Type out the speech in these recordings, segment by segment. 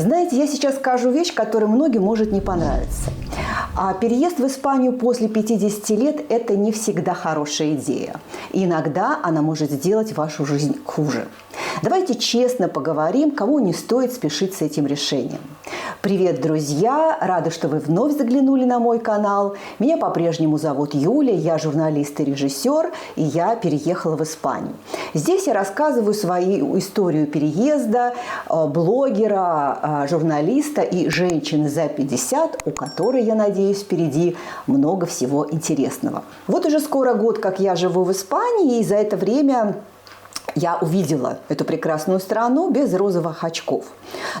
Знаете, я сейчас скажу вещь, которая многим может не понравиться. А переезд в Испанию после 50 лет – это не всегда хорошая идея. И иногда она может сделать вашу жизнь хуже. Давайте честно поговорим, кому не стоит спешить с этим решением. Привет, друзья! Рада, что вы вновь заглянули на мой канал. Меня по-прежнему зовут Юля, я журналист и режиссер, и я переехала в Испанию. Здесь я рассказываю свою историю переезда блогера, журналиста и женщины за 50, у которой, я надеюсь, впереди много всего интересного. Вот уже скоро год, как я живу в Испании, и за это время я увидела эту прекрасную страну без розовых очков.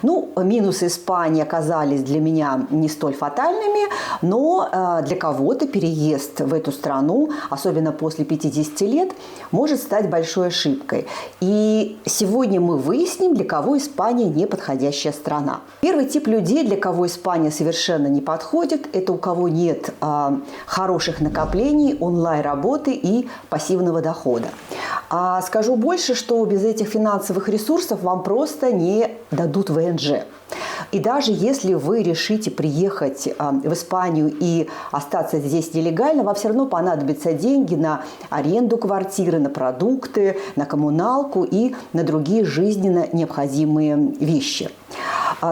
Минусы Испании оказались для меня не столь фатальными, но для кого-то переезд в эту страну, особенно после 50 лет, может стать большой ошибкой. И сегодня мы выясним, для кого Испания не подходящая страна. Первый тип людей, для кого Испания совершенно не подходит, это у кого нет хороших накоплений, онлайн-работы и пассивного дохода. Скажу больше, что без этих финансовых ресурсов вам просто не дадут ВНЖ. И даже если вы решите приехать в Испанию и остаться здесь нелегально, вам все равно понадобятся деньги на аренду квартиры, на продукты, на коммуналку и на другие жизненно необходимые вещи.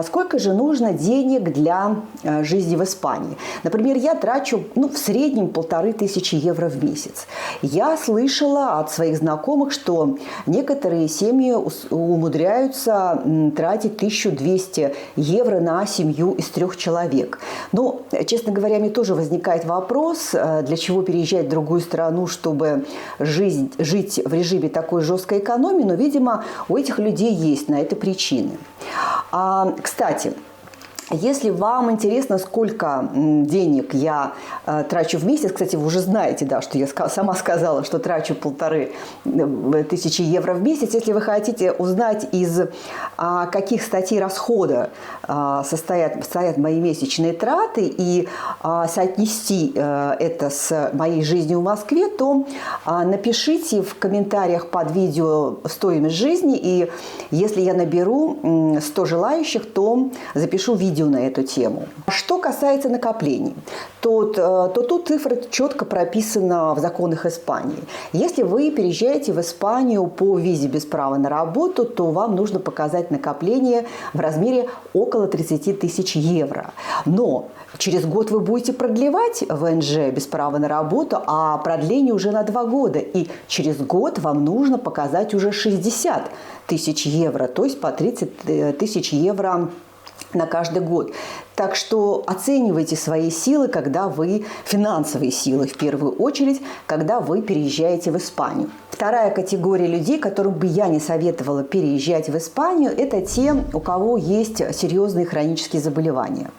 Сколько же нужно денег для жизни в Испании? Например, я трачу в среднем 1500 евро в месяц. Я слышала от своих знакомых, что некоторые семьи умудряются тратить 1200 евро на семью из 3 человек. Но, честно говоря, мне тоже возникает вопрос, для чего переезжать в другую страну, чтобы жить в режиме такой жесткой экономии, но, видимо, у этих людей есть на это причины. Кстати, если вам интересно, сколько денег я трачу в месяц, кстати, вы уже знаете, да, что я сама сказала, что трачу 1500 евро в месяц. Если вы хотите узнать, из каких статей расхода состоят мои месячные траты и соотнести это с моей жизнью в Москве, то напишите в комментариях под видео стоимость жизни, и если я наберу 100 желающих, то запишу видео на эту тему. Что касается накоплений, то тут цифра четко прописана в законах Испании. Если вы переезжаете в Испанию по визе без права на работу, то вам нужно показать накопление в размере около 30 тысяч евро. Но через год вы будете продлевать ВНЖ без права на работу, а продление уже на 2 года. И через год вам нужно показать уже 60 тысяч евро, то есть по 30 тысяч евро на каждый год. Так что оценивайте свои силы, финансовые силы в первую очередь, когда вы переезжаете в Испанию. Вторая категория людей, которым бы я не советовала переезжать в Испанию, это те, у кого есть серьезные хронические заболевания.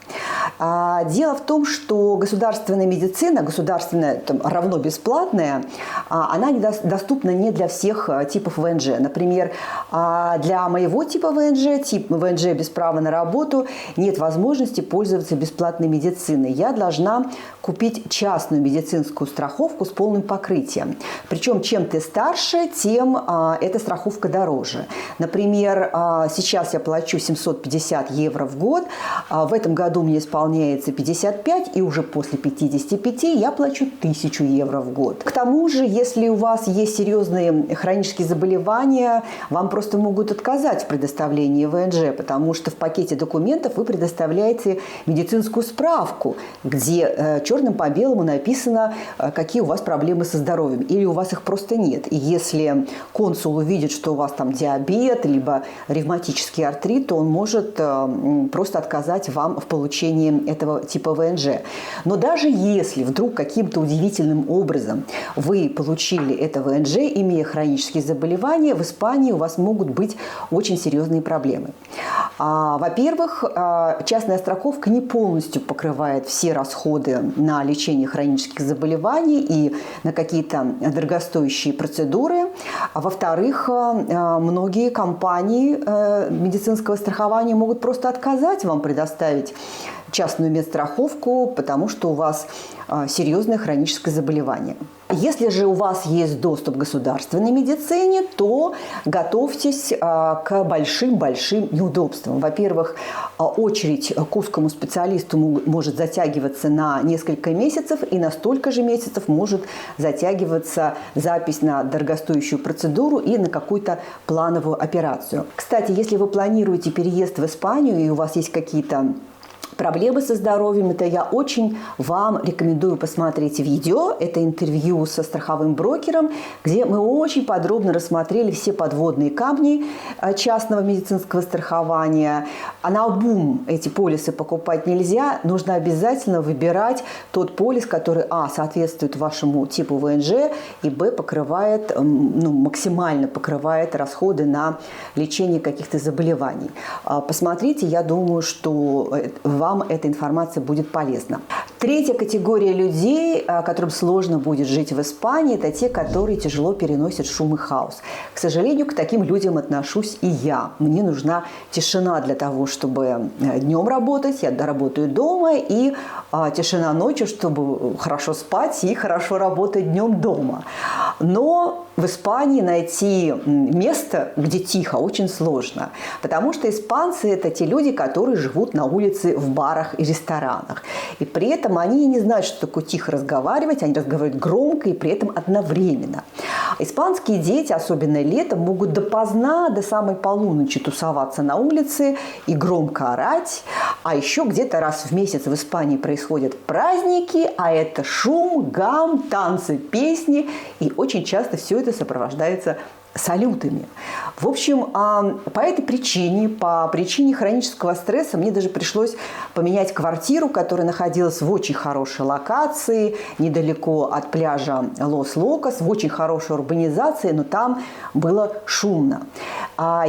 Дело в том, что государственная медицина, государственная равно бесплатная, она доступна не для всех типов ВНЖ. Например, для моего типа ВНЖ, тип ВНЖ без права на работу, нет возможности пользоваться бесплатной медициной. Я должна купить частную медицинскую страховку с полным покрытием. Причем, чем ты старше, тем эта страховка дороже. Например, сейчас я плачу 750 евро в год, в этом году мне исполняется 55, и уже после 55 я плачу 1000 евро в год. К тому же, если у вас есть серьезные хронические заболевания, вам просто могут отказать в предоставлении ВНЖ, потому что в пакете документов вы предоставляете медицинскую справку, где черным по белому написано, какие у вас проблемы со здоровьем, или у вас их просто нет. И если консул увидит, что у вас там диабет, либо ревматический артрит, то он может просто отказать вам в получении этого типа ВНЖ. Но даже если вдруг каким-то удивительным образом вы получили это ВНЖ, имея хронические заболевания, в Испании у вас могут быть очень серьезные проблемы. Во-первых, частная страховка не полностью покрывает все расходы на лечение хронических заболеваний и на какие-то дорогостоящие процедуры. Во-вторых, многие компании медицинского страхования могут просто отказать вам предоставить частную медстраховку, потому что у вас серьезное хроническое заболевание. Если же у вас есть доступ к государственной медицине, то готовьтесь к большим-большим неудобствам. Во-первых, очередь к узкому специалисту может затягиваться на несколько месяцев, и на столько же месяцев может затягиваться запись на дорогостоящую процедуру и на какую-то плановую операцию. Кстати, если вы планируете переезд в Испанию и у вас есть какие-то проблемы со здоровьем, то я очень вам рекомендую посмотреть видео. Это интервью со страховым брокером, где мы очень подробно рассмотрели все подводные камни частного медицинского страхования. А наобум эти полисы покупать нельзя. Нужно обязательно выбирать тот полис, который, соответствует вашему типу ВНЖ, и, покрывает, максимально покрывает расходы на лечение каких-то заболеваний. Посмотрите, я думаю, что вам эта информация будет полезна. Третья категория людей, которым сложно будет жить в Испании, это те, которые тяжело переносят шум и хаос. К сожалению, к таким людям отношусь и я. Мне нужна тишина для того, чтобы днем работать, я работаю дома, и тишина ночью, чтобы хорошо спать и хорошо работать днем дома. Но в Испании найти место, где тихо, очень сложно. Потому что испанцы – это те люди, которые живут на улице, в барах и ресторанах. И при этом они не знают, что такое тихо разговаривать, они разговаривают громко и при этом одновременно. Испанские дети, особенно летом, могут допоздна, до самой полуночи тусоваться на улице и громко орать. А еще где-то раз в месяц в Испании происходят праздники, а это шум, гам, танцы, песни. И очень часто все это сопровождается салютами. В общем, по этой причине, по причине хронического стресса, мне даже пришлось поменять квартиру, которая находилась в очень хорошей локации, недалеко от пляжа Лос-Локос, в очень хорошей урбанизации, но там было шумно.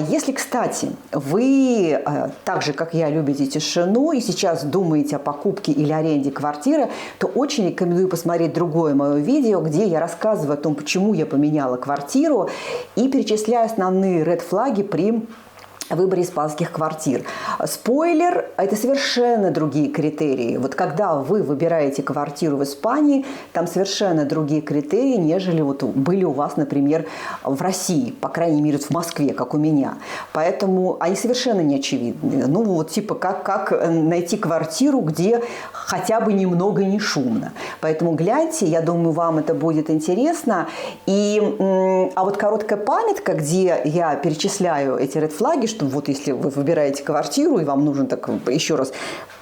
Если, кстати, вы, так же, как я, любите тишину и сейчас думаете о покупке или аренде квартиры, то очень рекомендую посмотреть другое мое видео, где я рассказываю о том, почему я поменяла квартиру, и перечисляю основные ред-флаги при выборе испанских квартир. Спойлер, это совершенно другие критерии. Вот когда вы выбираете квартиру в Испании, там совершенно другие критерии, нежели вот были у вас, например, в России, по крайней мере, в Москве, как у меня. Поэтому они совершенно не очевидны. Как найти квартиру, где хотя бы немного не шумно. Поэтому гляньте, я думаю, вам это будет интересно. А вот короткая памятка, где я перечисляю эти ред-флаги, что вот если вы выбираете квартиру и вам нужно так еще раз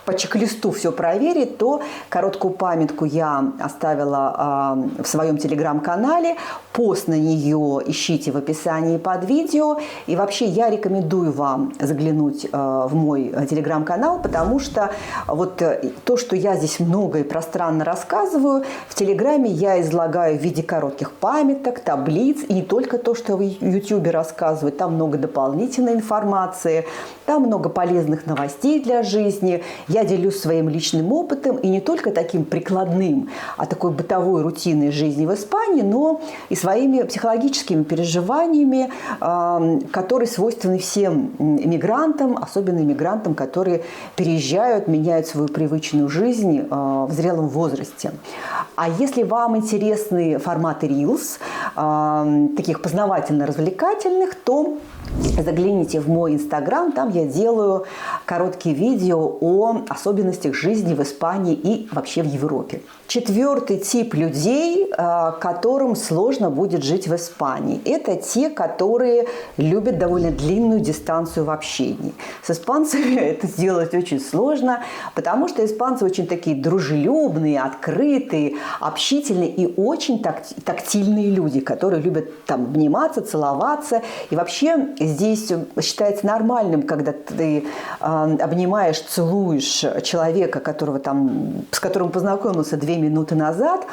по чек-листу все проверить, то короткую памятку я оставила в своем телеграм-канале. Пост на нее ищите в описании под видео. И вообще я рекомендую вам заглянуть в мой телеграм-канал, потому что вот то, что я здесь много и пространно рассказываю, в телеграме я излагаю в виде коротких памяток, таблиц. И не только то, что в ютубе рассказываю, там много дополнительной информации, там много полезных новостей для жизни. Я делюсь своим личным опытом, и не только таким прикладным, а такой бытовой, рутинной жизни в Испании, но и своими психологическими переживаниями, которые свойственны всем мигрантам, особенно мигрантам, которые переезжают, меняют свою привычную жизнь в зрелом возрасте. А если вам интересны форматы Reels, таких познавательно-развлекательных, то загляните в мой инстаграм, там я делаю короткие видео о особенностях жизни в Испании и вообще в Европе. Четвертый тип людей, которым сложно будет жить в Испании, это те, которые любят довольно длинную дистанцию в общении. С испанцами это сделать очень сложно, потому что испанцы очень такие дружелюбные, открытые, общительные и очень тактильные люди, которые любят там обниматься, целоваться. И вообще здесь считается нормальным, когда ты обнимаешь, целуешь человека, с которым познакомился 2 минуты назад,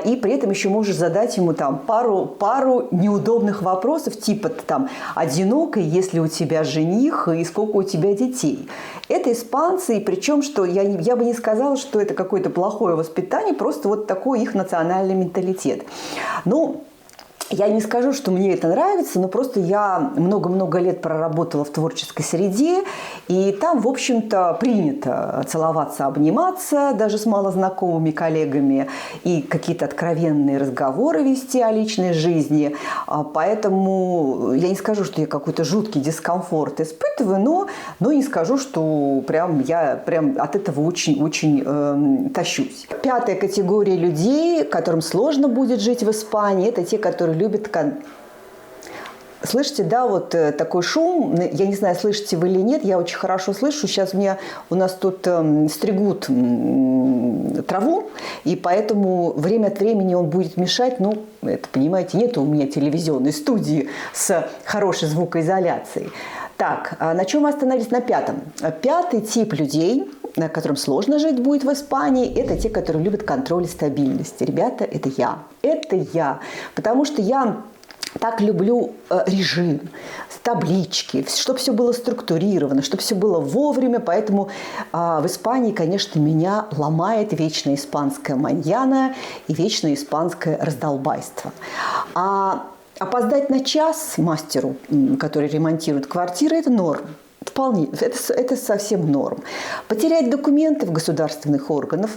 и при этом еще можешь задать ему там пару неудобных вопросов, типа там одинокая, есть ли у тебя жених и сколько у тебя детей. Это испанцы, и причем, что я бы не сказала, что это какое-то плохое воспитание, просто вот такой их национальный менталитет. Я не скажу, что мне это нравится, но просто я много-много лет проработала в творческой среде, и там, в общем-то, принято целоваться, обниматься даже с малознакомыми коллегами и какие-то откровенные разговоры вести о личной жизни. Поэтому я не скажу, что я какой-то жуткий дискомфорт испытываю, но не скажу, что я от этого очень тащусь. Пятая категория людей, которым сложно будет жить в Испании, это те, которые любят... Слышите, да, вот такой шум, я не знаю, слышите вы или нет, я очень хорошо слышу, сейчас у нас тут стригут траву, и поэтому время от времени он будет мешать, это, понимаете, нет у меня телевизионной студии с хорошей звукоизоляцией. Так, на чем мы остановились? На пятом. Пятый тип людей, которым сложно жить будет в Испании, это те, которые любят контроль и стабильность. Ребята, это я. Это я. Потому что я так люблю режим, таблички, чтобы все было структурировано, чтобы все было вовремя. Поэтому в Испании, конечно, меня ломает вечная испанская маньяна и вечное испанское раздолбайство. Опоздать на час мастеру, который ремонтирует квартиры, это норм. Вполне. Это совсем норм. Потерять документы в государственных органах,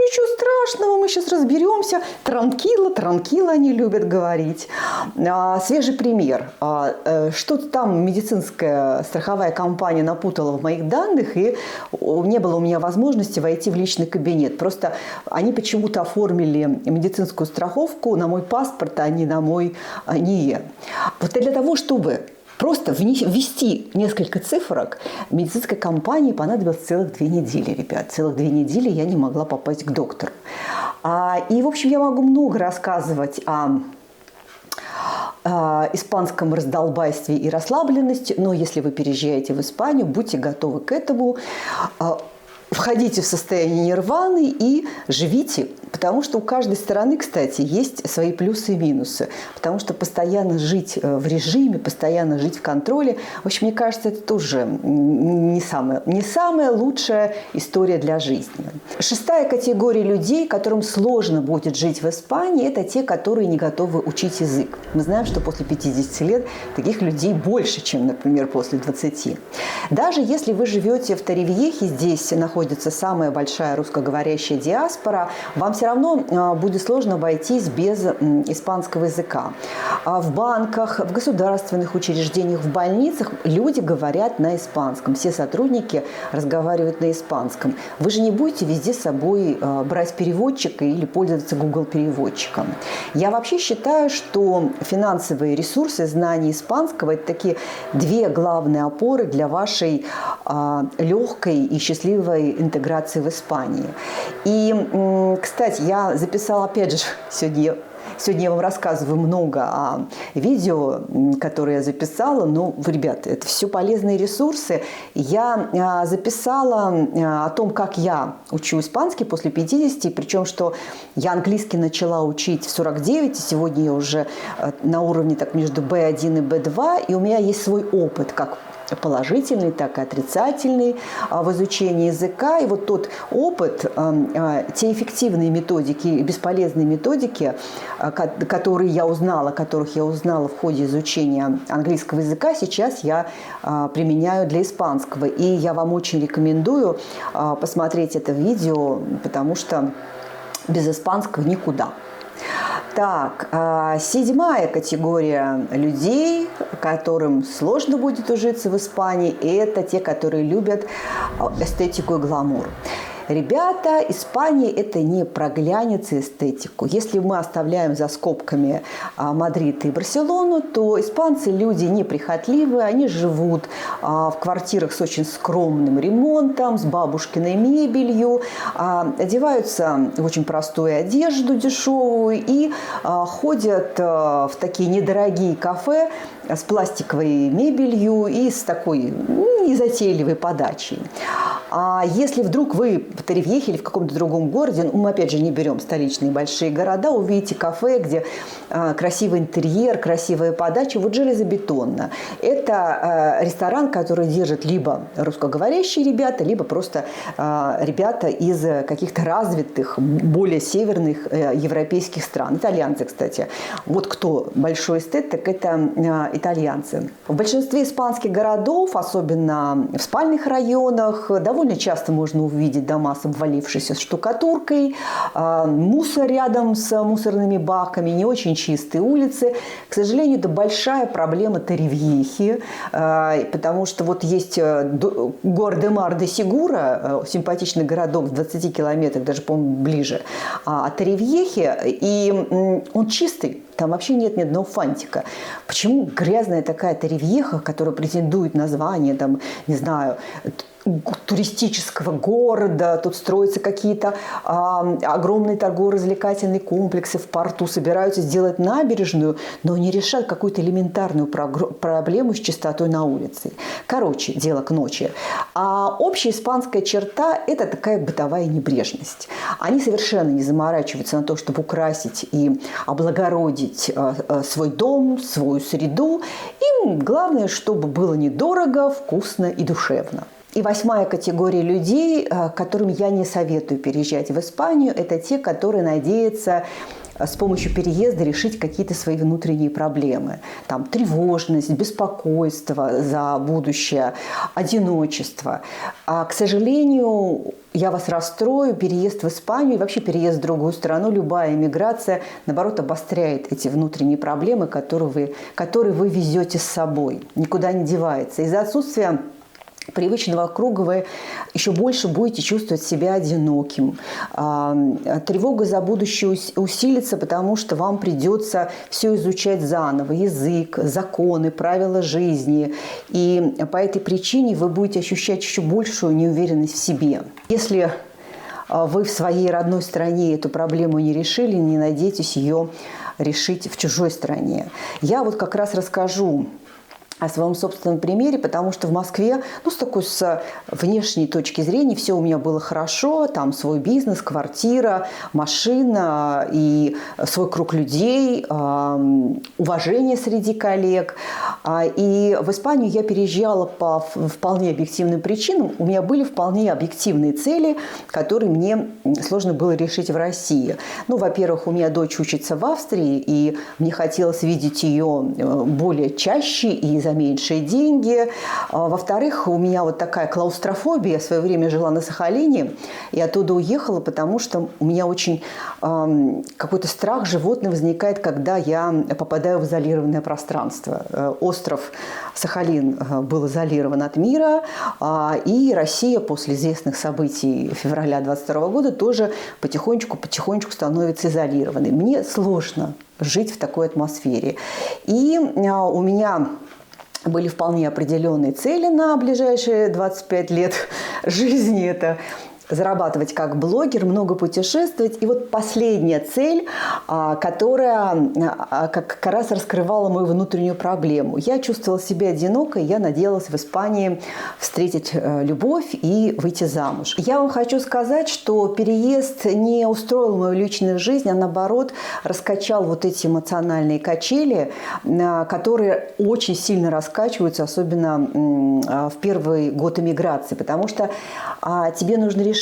ничего страшного, мы сейчас разберемся. Транкило они любят говорить. Свежий пример. Что-то там медицинская страховая компания напутала в моих данных, и не было у меня возможности войти в личный кабинет. Просто они почему-то оформили медицинскую страховку на мой паспорт, а не на мой НИЕ. Вот для того, чтобы просто ввести несколько цифрок, медицинской компании понадобилось целых 2 недели, ребят. Целых 2 недели я не могла попасть к доктору. И, в общем, я могу много рассказывать о испанском раздолбайстве и расслабленности, но если вы переезжаете в Испанию, будьте готовы к этому. Входите в состояние нирваны и живите, потому что у каждой стороны, кстати, есть свои плюсы и минусы. Потому что постоянно жить в режиме, постоянно жить в контроле, в общем, мне кажется, это тоже не самая лучшая история для жизни. Шестая категория людей, которым сложно будет жить в Испании, это те, которые не готовы учить язык. Мы знаем, что после 50 лет таких людей больше, чем, например, после 20. Даже если вы живете в Торревьехе, здесь находится самая большая русскоговорящая диаспора, вам все равно будет сложно обойтись без испанского языка. В банках, в государственных учреждениях, в больницах люди говорят на испанском. Все сотрудники разговаривают на испанском. Вы же не будете везде с собой брать переводчика или пользоваться Google переводчиком. Я вообще считаю, что финансовые ресурсы, знания испанского – это такие 2 главные опоры для вашей легкой и счастливой интеграции в Испании. И, кстати, я записала, опять же, сегодня я вам рассказываю много о видео, которые я записала. Ребята, это все полезные ресурсы. Я записала о том, как я учу испанский после 50, причем, что я английский начала учить в 49, и сегодня я уже на уровне так между B1 и B2, и у меня есть свой опыт, как положительный, так и отрицательный в изучении языка. И вот тот опыт, те эффективные методики, бесполезные методики, которых я узнала в ходе изучения английского языка, сейчас я применяю для испанского. И я вам очень рекомендую посмотреть это видео, потому что без испанского никуда. Так, 7-я категория людей, которым сложно будет ужиться в Испании, это те, которые любят эстетику и гламур. Ребята, Испания – это не про глянец и эстетику. Если мы оставляем за скобками Мадрид и Барселону, то испанцы люди неприхотливые, они живут в квартирах с очень скромным ремонтом, с бабушкиной мебелью, одеваются в очень простую одежду дешевую и ходят в такие недорогие кафе с пластиковой мебелью и с такой незатейливой подачей. А если вдруг вы в Торревьехе или в каком-то другом городе, мы опять же не берем столичные большие города, увидите кафе, где красивый интерьер, красивая подача, вот железобетонно. Это ресторан, который держит либо русскоговорящие ребята, либо просто ребята из каких-то развитых, более северных европейских стран. Итальянцы, кстати. Вот кто большой эстет, так это итальянцы. В большинстве испанских городов, особенно в спальных районах, довольно часто можно увидеть дома с обвалившейся штукатуркой, мусор рядом с мусорными баками, не очень чистые улицы. К сожалению, это большая проблема Торревьехи, потому что вот есть Гуардемар-де-Сигура, симпатичный городок в 20 километрах, даже, по-моему, ближе от Торревьехи, и он чистый. Там вообще нет ни одного фантика. Почему грязная такая Торревьеха, которая претендует на звание, там, не знаю, туристического города, тут строятся какие-то огромные торгово-развлекательные комплексы в порту, собираются сделать набережную, но не решают какую-то элементарную проблему с чистотой на улице. Короче, дело к ночи. А общая испанская черта – это такая бытовая небрежность. Они совершенно не заморачиваются на то, чтобы украсить и облагородить свой дом, свою среду. Им главное, чтобы было недорого, вкусно и душевно. И 8-я категория людей, которым я не советую переезжать в Испанию, это те, которые надеются с помощью переезда решить какие-то свои внутренние проблемы. Там тревожность, беспокойство за будущее, одиночество. А, к сожалению, я вас расстрою, переезд в Испанию и вообще переезд в другую страну, любая эмиграция, наоборот, обостряет эти внутренние проблемы, которые вы везете с собой. Никуда не девается. Из-за отсутствия привычного круга вы еще больше будете чувствовать себя одиноким. Тревога за будущее усилится, потому что вам придется все изучать заново. Язык, законы, правила жизни. И по этой причине вы будете ощущать еще большую неуверенность в себе. Если вы в своей родной стране эту проблему не решили, не надейтесь ее решить в чужой стране. Я вот как раз расскажу о своем собственном примере, потому что в Москве, с внешней точки зрения, все у меня было хорошо, там свой бизнес, квартира, машина и свой круг людей, уважение среди коллег. И в Испанию я переезжала по вполне объективным причинам. У меня были вполне объективные цели, которые мне сложно было решить в России. Во-первых, у меня дочь учится в Австрии, и мне хотелось видеть ее более чаще и за меньшие деньги. Во-вторых, у меня вот такая клаустрофобия. Я в свое время жила на Сахалине и оттуда уехала, потому что у меня очень какой-то страх животный возникает, когда я попадаю в изолированное пространство. Остров Сахалин был изолирован от мира, и Россия после известных событий февраля 22 года тоже потихонечку становится изолированной. Мне сложно жить в такой атмосфере. И у меня были вполне определенные цели на ближайшие 25 лет жизни. Это зарабатывать как блогер, много путешествовать. И вот последняя цель, которая как раз раскрывала мою внутреннюю проблему. Я чувствовала себя одинокой, я надеялась в Испании встретить любовь и выйти замуж. Я вам хочу сказать, что переезд не устроил мою личную жизнь, а наоборот раскачал вот эти эмоциональные качели, которые очень сильно раскачиваются, особенно в первый год эмиграции, потому что тебе нужно решать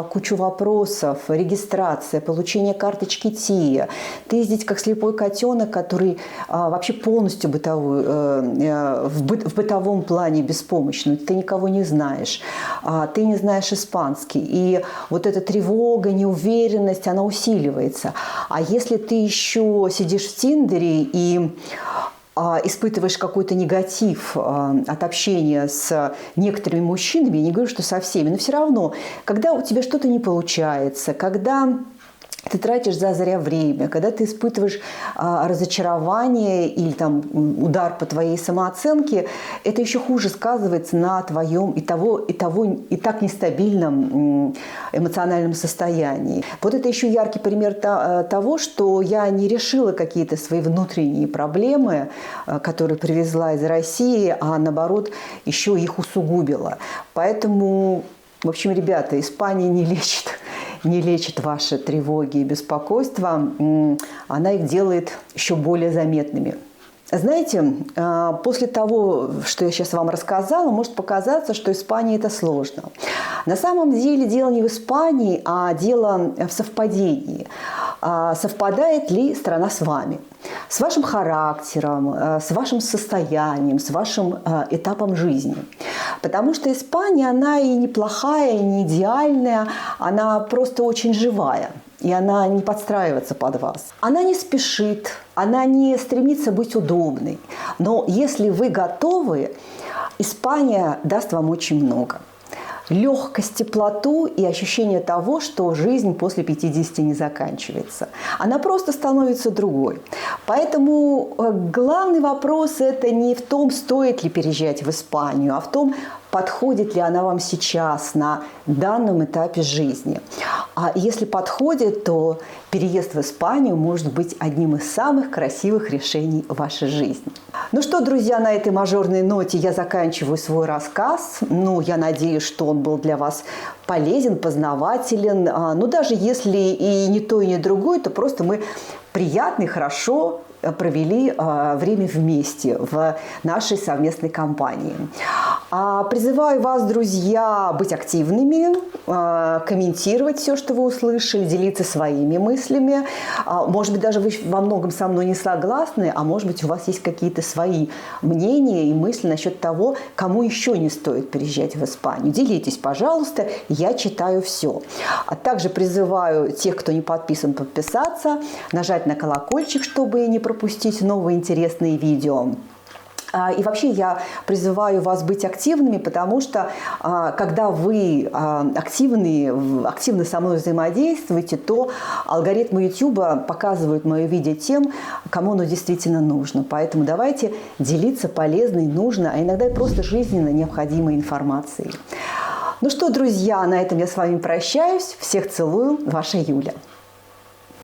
кучу вопросов, регистрация, получение карточки ТИА. Ты здесь как слепой котенок, который вообще полностью в бытовом плане беспомощный. Ты никого не знаешь. Ты не знаешь испанский. И вот эта тревога, неуверенность, она усиливается. А если ты еще сидишь в Тиндере и испытываешь какой-то негатив от общения с некоторыми мужчинами, я не говорю, что со всеми, но все равно, когда у тебя что-то не получается, когда ты тратишь зря время, когда ты испытываешь разочарование или там удар по твоей самооценке, это еще хуже сказывается на твоем и так нестабильном эмоциональном состоянии. Вот это еще яркий пример того, что я не решила какие-то свои внутренние проблемы, которые привезла из России, а наоборот еще их усугубила. Поэтому, в общем, ребята, Испания не лечит ваши тревоги и беспокойства, она их делает еще более заметными. Знаете, после того, что я сейчас вам рассказала, может показаться, что Испания – это сложно. На самом деле дело не в Испании, а дело в совпадении. Совпадает ли страна с вами? С вашим характером, с вашим состоянием, с вашим этапом жизни. Потому что Испания, она и неплохая, и не идеальная, она просто очень живая. И она не подстраивается под вас. Она не спешит, она не стремится быть удобной. Но если вы готовы, Испания даст вам очень много. Легкость, теплоту и ощущение того, что жизнь после 50 не заканчивается. Она просто становится другой. Поэтому главный вопрос – это не в том, стоит ли переезжать в Испанию, а в том, подходит ли она вам сейчас на данном этапе жизни. А если подходит, то переезд в Испанию может быть одним из самых красивых решений в вашей жизни. Ну что, друзья, на этой мажорной ноте я заканчиваю свой рассказ. Я надеюсь, что он был для вас полезен, познавателен. Даже если и не то, и не другое, то просто мы приятно и хорошо провели время вместе в нашей совместной компании. Призываю вас, друзья, быть активными, комментировать все, что вы услышали, делиться своими мыслями. Может быть, даже вы во многом со мной не согласны, а может быть, у вас есть какие-то свои мнения и мысли насчет того, кому еще не стоит переезжать в Испанию. Делитесь, пожалуйста, я читаю все. Также призываю тех, кто не подписан, подписаться, нажать на колокольчик, чтобы не пропустить новые интересные видео. И вообще я призываю вас быть активными, потому что когда вы активно со мной взаимодействуете, то алгоритмы YouTube показывают мое видео тем, кому оно действительно нужно. Поэтому давайте делиться полезной, нужной, а иногда и просто жизненно необходимой информацией. Ну что, друзья, на этом я с вами прощаюсь. Всех целую. Ваша Юля.